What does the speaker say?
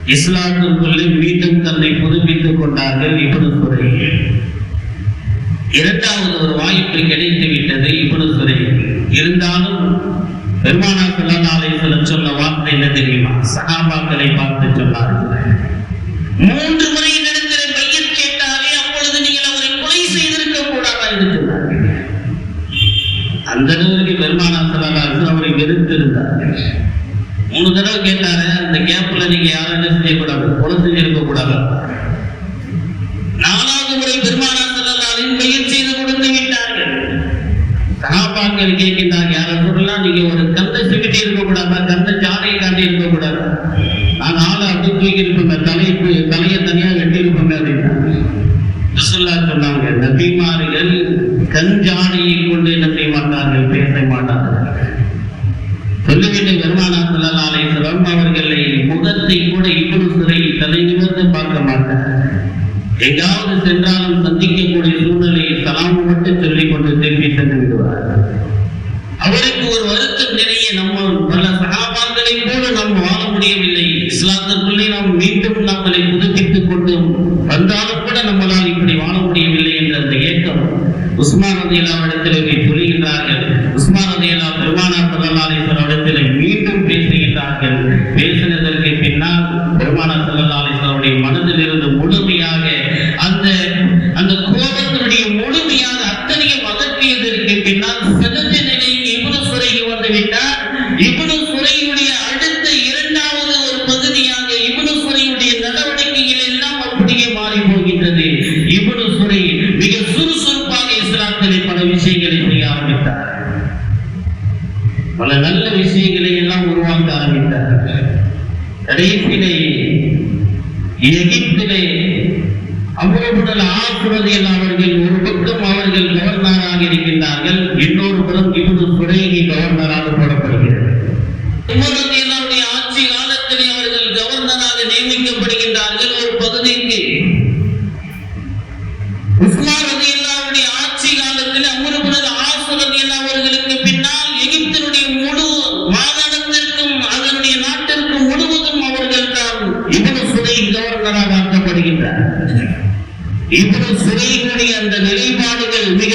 இஸ்லாத்திற்குள்ளே மீண்டும் தன்னை புதுப்பித்துக் கொண்டார்கள் இப்னு சுரைக். இரண்டாவது ஒரு வாய்ப்பு கிடைத்து விட்டது இப்னு சுரைக். இருந்தாலும் பெருமானார் ஸல்லல்லாஹு அலைஹி வஸல்லம் சொன்ன வார்த்தை என்ன தெரியுமா? சஹாபாக்களை பார்த்து சொன்னார்கள், 3 முறை நடக்கிற பையத் கேட்டாலே அப்பொழுது நீங்கள் அவரை கொலை செய்திருக்க கூடாதா என்று சொன்னார்கள். அந்த அளவுக்கு பெருமானார் ஸல்லல்லாஹு அலைஹி வஸல்லம் அவரை வெறுத்திருந்தார்கள். 3 தடவை கேட்டாரு, அந்த கேப்ல நீங்க யாரும் செய்யக்கூடாது, கொலை செஞ்சிருக்க கூடாது. 4வது முறை பெருமானார் ஸல்லல்லாஹு அலைஹி வஸல்லம் பையத் செய்து கொடுத்து விட்டார்கள். சஹாபாக்கள் கேட்கின்றார்கள், யார சொல்லலாம், நீங்க ஒரு கந்தை சுகிட்டி இருக்க கூடாதா, கந்தை ஜாடையை காட்டி இருக்க கூடாது, நாங்க ஆளை அப்படி தூக்கி இருப்போங்க, தலையை தனியா வெட்டி இருப்போங்க அப்படின்னா ரசூலுல்லாஹ் சொன்னாங்க, நபிமார்கள் கஞ்சாடையை கொண்டு என்ன செய்ய மாட்டார்கள், பேச மாட்டார்கள். சொல்லிவிட்டு பெருமானார் ஸல்லல்லாஹு அலைஹி வஸல்லம் அவர்களை முகத்தை கூட இப்னு சுரைக் தலை நிமிர்ந்து பார்க்க மாட்டார். எங்காவது சென்றாலும் சந்திக்கக்கூடிய சூழ்நிலையை சலாம் மட்டும் சொல்லிக் கொண்டு திரும்பி சென்று விடுவார். அவருக்கு ஒரு வருத்தம் நிறைய, நம்ம பல சஹாபாக்களை போல நாம் வாழ முடியவில்லை, இஸ்லாத்திற்குள்ளே நாம் மீண்டும் நம்மளை புதுப்பித்துக் கொண்டு வந்தாலும் கூட நம்மளால் இப்படி வாழ முடியவில்லை என்ற அந்த ஏக்கம் உஸ்மான் ரலியல்லாஹு இடத்திலே சொல்லுகின்றார்கள். உஸ்மான் ரலியல்லாஹு பெருமானார் ஸல்லல்லாஹு அலைஹி வஸல்லம் இடத்திலே மீண்டும் பேசுகின்றார்கள். பேசினதற்கு பின்னால் பெருமானார் ஸல்லல்லாஹு அலைஹி வஸல்லம் மனதில் இருந்து முழுமையாக அந்த கோபத்தினுடைய முழுமையாக அத்தனையும் அகற்றியதற்கு பின்னால் சஜத நிலைக்கு இப்னு சுரைக் வந்து விட்டார். இப்னு சுரைக்குடைய அடுத்த 2வது ஒரு பகுதியாக இப்னு சுரைக்குடைய நடவடிக்கைகள் எல்லாம் அப்படியே மாறி போகின்றது. இப்னு சுரைக் மிக சுறுசுறுப்பாக இஸ்லாத்திலே பல விஷயங்களை செய்ய ஆரம்பித்தார். பல நல்ல விஷயங்களை எல்லாம் உருவாக்க ஆரம்பித்தார். கடைசியிலே எகிப்திலே அம்ர் இப்னு ஆஸ் ரலியல்லாஹு அவர்கள் ஒரு பக்கம் அவர்கள் கவர்னராக இருக்கின்றார்கள், இன்னொரு புறம் இப்னு சுரைக் கவர்னராக போடப்படுகிறார். உமர் ரலியல்லாஹு ஆட்சி காலத்திலே அவர்கள் கவர்னராக நியமிக்கப்படுகின்றார்கள் ஒரு பகுதிக்கு. உஸ்மான் ரலியல்லாஹு ஆட்சி காலத்தில் அம்ர் இப்னு ஆஸ் ரலியல்லாஹு அவர்களுக்கு பின்னால் எகிப்தினுடைய முழு மாகாணத்திற்கும் அதனுடைய நாட்டிற்கும் முழுவதும் அவர்கள் தான் இப்னு சுரைக் கவர்னராக ஆக்கப்படுகின்றார். இப்னு சுரைக்குடைய அந்த நிலைப்பாடுகள் மிக